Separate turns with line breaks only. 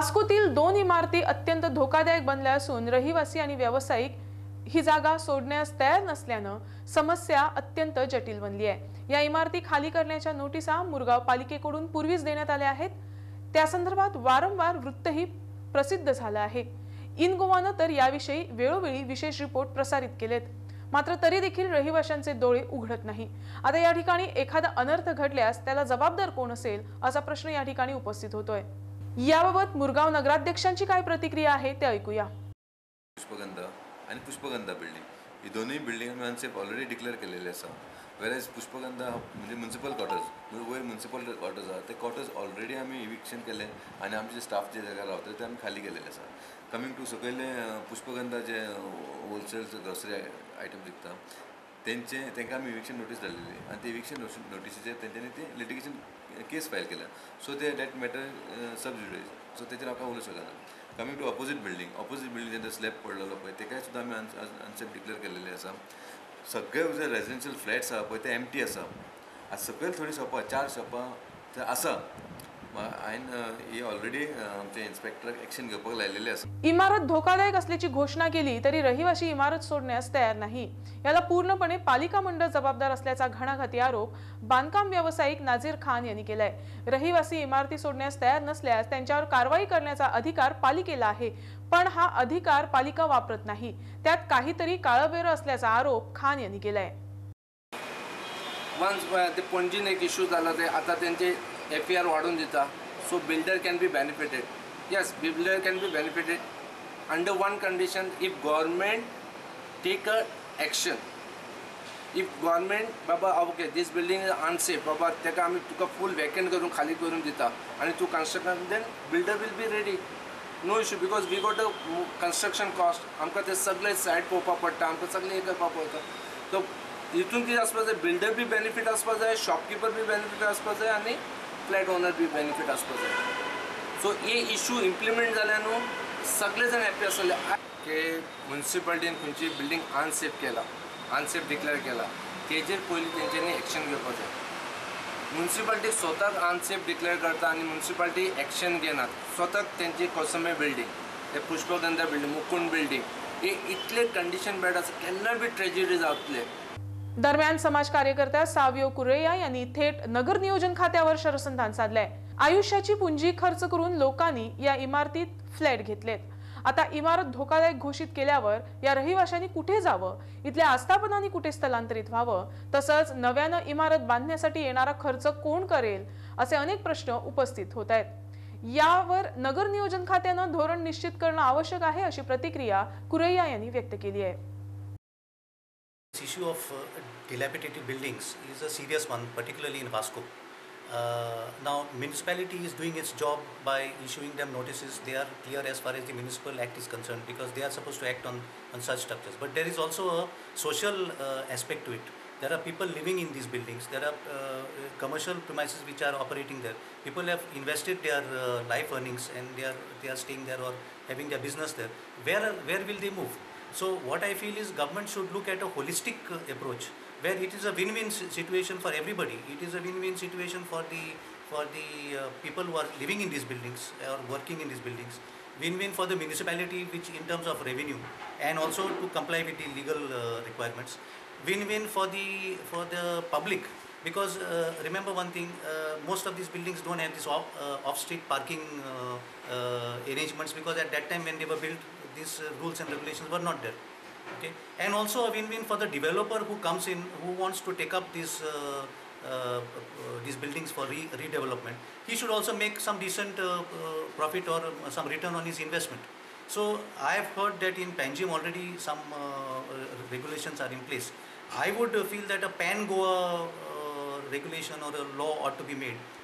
वास्कोतील दोन इमारती अत्यंत धोकादायक बनल्या असून रहिवासी आणि व्यावसायिक ही जागा सोडण्यास तयार नसल्यानं समस्या अत्यंत जटिल बनली आहे। या इमारती खाली करण्याच्या नोटिसा मुरगाव पालिकेकडून पूर्वीच देण्यात आल्या आहेत। त्या संदर्भात वारंवार वृत्तही प्रसिद्ध झालं आहे। इन गोवानं तर याविषयी वेळोवेळी विशेष रिपोर्ट प्रसारित केलेत, मात्र तरी देखील रहिवाशांचे डोळे उघडत नाही। आता या ठिकाणी एखादा अनर्थ घडल्यास त्याला जबाबदार कोण असेल असा प्रश्न या ठिकाणी उपस्थित होतोय। याबाबत मुरगाव नगराध्यक्षांची काय प्रतिक्रिया आहे ते ऐकूया।
पुष्पगंधा आणि पुष्पगंधा बिल्डिंग ही दोन्ही बिल्डिंग मुन्सिप ऑलरेडी डिक्लेअर केलेले आसा। वेरएज पुष्पगंधा म्हणजे म्युनिसिपल क्वार्टर्स वयर म्युनिसिपल क्वार्टर्स आसा ते क्वार्टर्स ऑलरेडी आमी इविक्शन केले आणि आमचे स्टाफ जे जाग्यार रावता ते आमी खाली केलेले आसा। कमिंग टू सकयले पुष्पगंधा जे होलसेल ग्रोसरी आयटम विकता तांकां आमी इविक्शन नोटीस धाडलेली आणि ते इविक्शन नोटिसीचेर तेंच्यांनी ती लिटिगेशन केस फायल केल्या। सो ते डेट मॅटर सब जुडिस, सो तेचेर हांव उलोवंक शकना। कमिंग टू ऑपोजीट बिल्डिंग जेन्ना स्लॅब पडलेलो पळय तेकाय सुद्दां आमी अनसेफ डिक्लेअर केलेले आसा। सगळे जे रेजिडेन्शियल फ्लॅट्स आसा पळय ते एम्प्टी आसा। आज सकयल थोडी शॉपां 4 शॉपां थंय आसा। हांवें ही ऑलरेडी आमचे इन्स्पेक्टराक एक्शन घेवपाक लायलेली आसा।
इमारत धोकादायक असल्याची घोषणा केली तरी रहिवासी इमारत सोडण्यास तयार नाही। याला पूर्णपणे पालिका मंडळ जबाबदार असल्याचा घणाघाती आरोप बांधकाम व्यावसायिक नाझीर खान यांनी केलाय। रहिवासी इमारती सोडण्यास तयार नसल्यास त्यांच्यावर कारवाई करण्याचा अधिकार पालिकेला आहे, पण हा अधिकार पालिका वापरत नाही। त्यात काहीतरी काळबेरं असल्याचा आरोप खान यांनी केलाय।
वन्स ते पणजीन एक इश्यू झाला ते आता त्यांचे FAR वाढून दिता, so builder can be benefited. Yes, builder can be benefited under one condition, if government take a action. If government बाबा okay this building is unsafe, बाबा तेका आमी तुका फूल वॅकंट करून खाली करून दिता आणि तू construction, then builder will be ready, no issue, because we got a construction cost. आमकां ते सगळे सायट पळोवपाक पडटा, आमकां सगळें हें करपाक पडटा। तो हितून कितें आसपाक जाय, बिल्डर बी बेनिफीट आसपाक जाय, शॉपकीपर बी बेनिफीट आसपाक जाय आणि फ्लॅट ओनर बी बेनिफीट आसपाक जाय। सो हे इश्यू इम्प्लिमेंट जाले न्हू, सगळे जाण हॅप्पी आसले की म्युनिसिपालिटीन खंयची बिल्डिंग अनसेफ केला, अनसेफ डिक्लेअर केला, तेजेर पयलीं तेंच्यांनी एक्शन घेवपाक जाय। म्युनिसिपालिटी स्वताक अनसेफ डिक्लेअर करता आणि म्युनिसिपालिटी एक्शन घेनात। स्वताक तेंची कोसंबे बिल्डिंग, ते पुष्पगंधा बिल्डिंग, मुकुंद बिल्डिंग, हे इतले कंडिशन बॅड आसा, केन्ना बी ट्रेजेडी जातले।
दरम्यान समाज कार्यकर्त्या सावियो कुरेया यांनी थेट नगर नियोजन खात्यावर शरसंधान साधलंय। आयुष्याची पुंजी खर्च करून लोकांनी या इमारतीत फ्लॅट घेतलेत। आता इमारत धोकादायक घोषित केल्यावर या रहिवाशांनी कुठे जावं, इथल्या आस्थापनांनी कुठे स्थलांतरित व्हावं, तसंच नव्यानं इमारत बांधण्यासाठी येणारा खर्च कोण करेल असे अनेक प्रश्न उपस्थित होत आहेत। यावर नगर नियोजन खात्यानं धोरण निश्चित करणं आवश्यक आहे अशी प्रतिक्रिया कुरेया यांनी व्यक्त केली आहे।
This issue of dilapidated buildings is a serious one, particularly in Vasco. Now, municipality is doing its job by issuing them notices. They are clear as far as the municipal act is concerned because they are supposed to act on such structures. But there is also a social aspect to it. There are people living in these buildings. There are commercial premises which are operating there. People have invested their life earnings and they are staying there or having their business there. Where will they move? So what I feel is government should look at a holistic approach where it is a win-win situation for everybody. It is a win-win situation for the people who are living in these buildings or working in these buildings. Win-win for the municipality, which in terms of revenue and also to comply with the legal requirements. Win-win for the public because remember one thing, most of these buildings don't have this off-street parking arrangements because at that time when they were built these rules and regulations were not there. Okay, and also a win-win for the developer who comes in, who wants to take up these buildings for redevelopment. He should also make some decent profit or some return on his investment. So I have heard that in Panjim already some regulations are in place. I would feel that a pan-Goa regulation or a law ought to be made